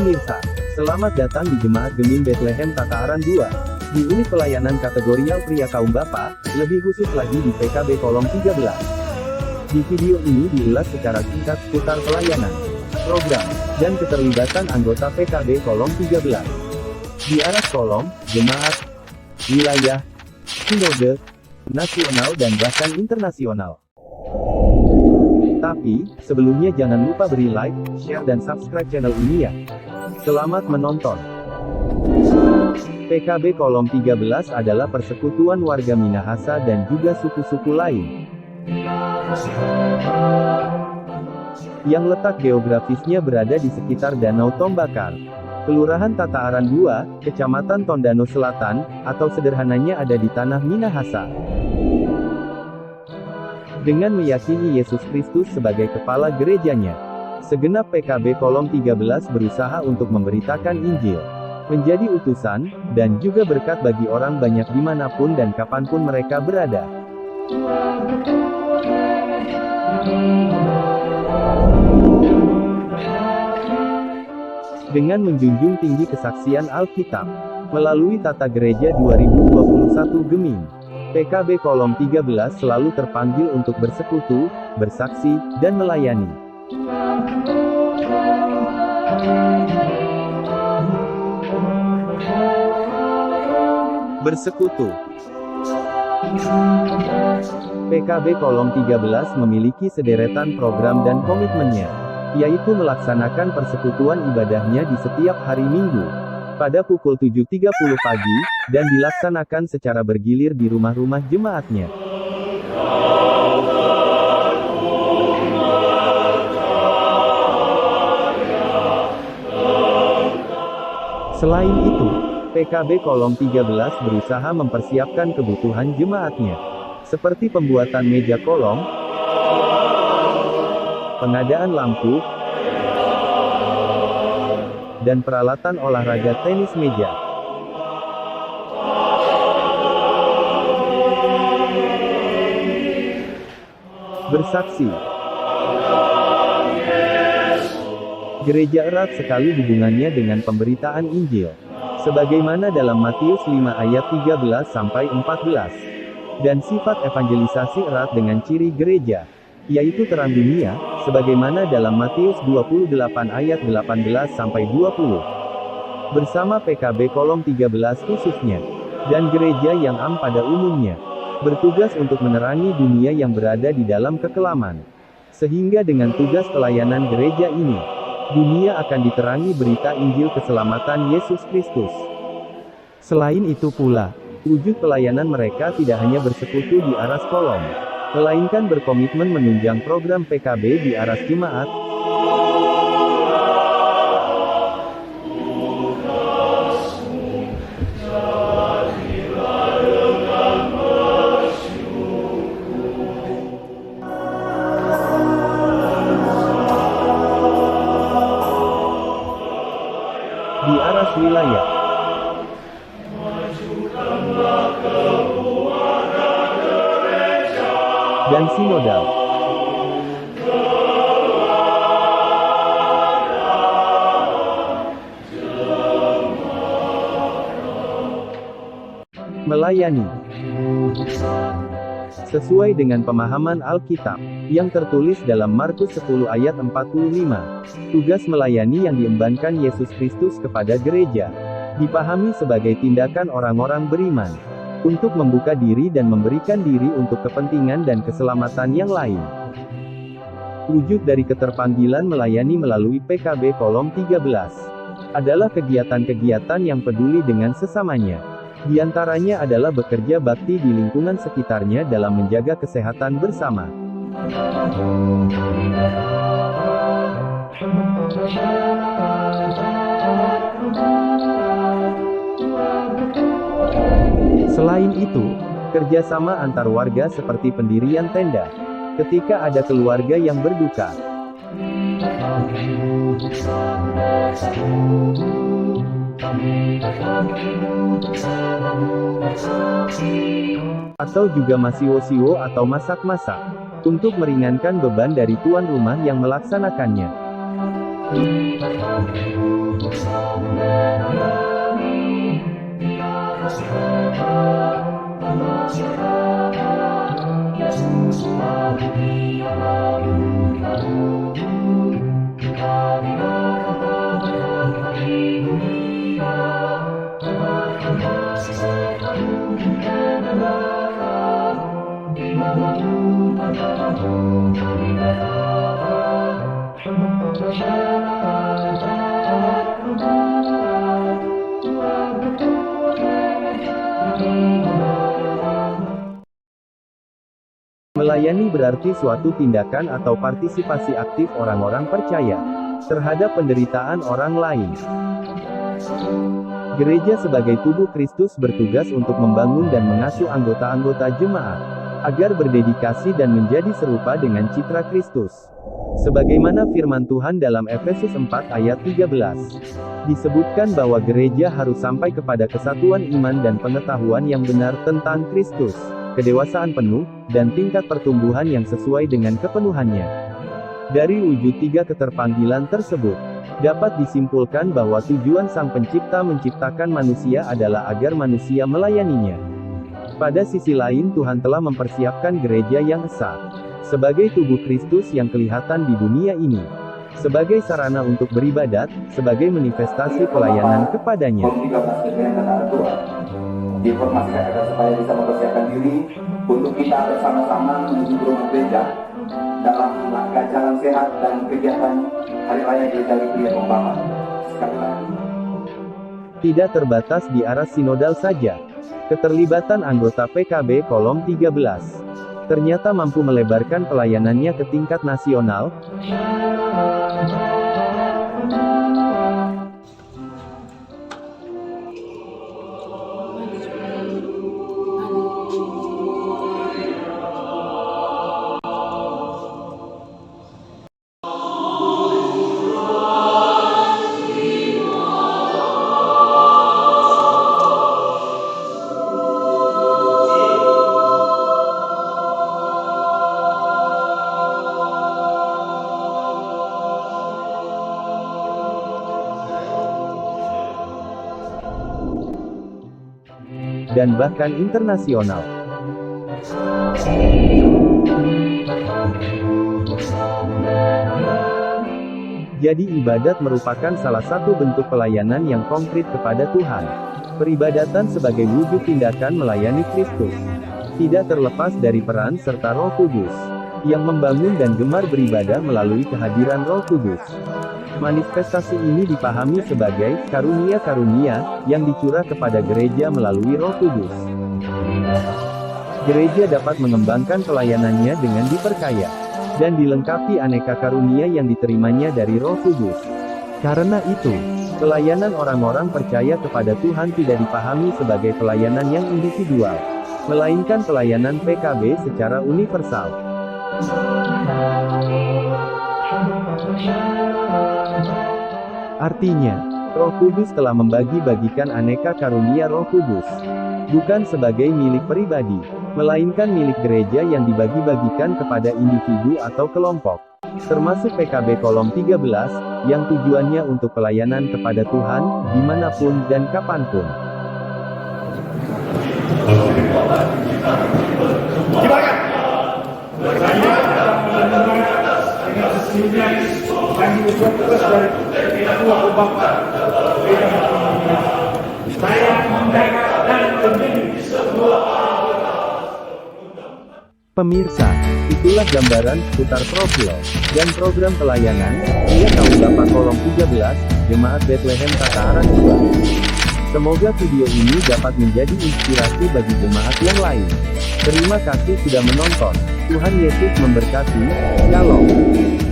Pemirsa, selamat datang di Jemaat Gemim Bethlehem Tataaran 2. Di unit pelayanan kategorial pria kaum bapak, lebih khusus lagi di PKB Kolom 13. Di video ini diulas secara singkat seputar pelayanan, program, dan keterlibatan anggota PKB Kolom 13. Di aras kolom, jemaat, wilayah, sinode, nasional dan bahkan internasional. Tapi, sebelumnya jangan lupa beri like, share dan subscribe channel ini ya. Selamat menonton. PKB Kolom 13 adalah persekutuan warga Minahasa dan juga suku-suku lain. Yang letak geografisnya berada di sekitar Danau Tombakar, Kelurahan Tataaran 2, Kecamatan Tondano Selatan, atau sederhananya ada di tanah Minahasa. Dengan meyakini Yesus Kristus sebagai kepala gerejanya, segenap PKB Kolom 13 berusaha untuk memberitakan Injil, menjadi utusan, dan juga berkat bagi orang banyak dimanapun dan kapanpun mereka berada. Dengan menjunjung tinggi kesaksian Alkitab, melalui Tata Gereja 2021 Gemim, PKB Kolom 13 selalu terpanggil untuk bersekutu, bersaksi, dan melayani. Bersekutu. PKB Kolom 13 memiliki sederetan program dan komitmennya, yaitu melaksanakan persekutuan ibadahnya di setiap hari Minggu, pada pukul 7.30 pagi, dan dilaksanakan secara bergilir di rumah-rumah jemaatnya. Selain itu, PKB Kolom 13 berusaha mempersiapkan kebutuhan jemaatnya, seperti pembuatan meja kolom, pengadaan lampu, dan peralatan olahraga tenis meja. Bersaksi. Gereja erat sekali hubungannya dengan pemberitaan Injil, sebagaimana dalam Matius 5 ayat 13-14. Dan sifat evangelisasi erat dengan ciri gereja, yaitu terang dunia, sebagaimana dalam Matius 28 ayat 18-20. Bersama PKB Kolom 13 khususnya, dan gereja yang am pada umumnya, bertugas untuk menerangi dunia yang berada di dalam kekelaman. Sehingga dengan tugas pelayanan gereja ini, dunia akan diterangi berita Injil keselamatan Yesus Kristus. Selain itu pula, wujud pelayanan mereka tidak hanya bersekutu di aras kolom, melainkan berkomitmen menunjang program PKB di aras jemaat. Di aras wilayah. Dan sinodal. Melayani. Sesuai dengan pemahaman Alkitab, yang tertulis dalam Markus 10 ayat 45, tugas melayani yang diembankan Yesus Kristus kepada gereja, dipahami sebagai tindakan orang-orang beriman, untuk membuka diri dan memberikan diri untuk kepentingan dan keselamatan yang lain. Wujud dari keterpanggilan melayani melalui PKB Kolom 13 adalah kegiatan-kegiatan yang peduli dengan sesamanya. Di antaranya adalah bekerja bakti di lingkungan sekitarnya dalam menjaga kesehatan bersama. Selain itu, kerjasama antar warga seperti pendirian tenda, ketika ada keluarga yang berduka. Atau juga masiwo-siwo atau masak-masak, untuk meringankan beban dari tuan rumah yang melaksanakannya. Melayani berarti suatu tindakan atau partisipasi aktif orang-orang percaya terhadap penderitaan orang lain. Gereja sebagai tubuh Kristus bertugas untuk membangun dan mengasuh anggota-anggota jemaat, agar berdedikasi dan menjadi serupa dengan citra Kristus. Sebagaimana firman Tuhan dalam Efesus 4 ayat 13, disebutkan bahwa gereja harus sampai kepada kesatuan iman dan pengetahuan yang benar tentang Kristus, kedewasaan penuh, dan tingkat pertumbuhan yang sesuai dengan kepenuhannya. Dari wujud tiga keterpanggilan tersebut, dapat disimpulkan bahwa tujuan Sang Pencipta menciptakan manusia adalah agar manusia melayaninya. Pada sisi lain, Tuhan telah mempersiapkan gereja yang esa sebagai tubuh Kristus yang kelihatan di dunia ini, sebagai sarana untuk beribadat, sebagai manifestasi pelayanan kepadanya. Diinformasikan agar supaya bisa mempersiapkan diri untuk kita bersama-sama menuju rumah gereja dalam langkah jalan sehat dan kegiatan Hari Raya Gereja Liturgi Pembahaman. Sekali lagi, tidak terbatas di arah sinodal saja. Keterlibatan anggota PKB Kolom 13 ternyata mampu melebarkan pelayanannya ke tingkat nasional. Dan bahkan internasional. Jadi ibadat merupakan salah satu bentuk pelayanan yang konkret kepada Tuhan. Peribadatan sebagai wujud tindakan melayani Kristus, tidak terlepas dari peran serta Roh Kudus, yang membangun dan gemar beribadah melalui kehadiran Roh Kudus. Manifestasi ini dipahami sebagai karunia-karunia yang dicurah kepada gereja melalui Roh Kudus. Gereja dapat mengembangkan pelayanannya dengan diperkaya dan dilengkapi aneka karunia yang diterimanya dari Roh Kudus. Karena itu, pelayanan orang-orang percaya kepada Tuhan tidak dipahami sebagai pelayanan yang individual, melainkan pelayanan PKB secara universal. Artinya, Roh Kudus telah membagi-bagikan aneka karunia Roh Kudus, bukan sebagai milik pribadi, melainkan milik gereja yang dibagi-bagikan kepada individu atau kelompok, termasuk PKB Kolom 13, yang tujuannya untuk pelayanan kepada Tuhan, dimanapun dan kapanpun. Pemirsa, itulah gambaran seputar profil dan program pelayanan Pria Kaulapa Kolom 13, Jemaat Bethlehem Kata Arang 2. Semoga video ini dapat menjadi inspirasi bagi jemaat yang lain. Terima kasih sudah menonton. Tuhan Yesus memberkati. Shalom.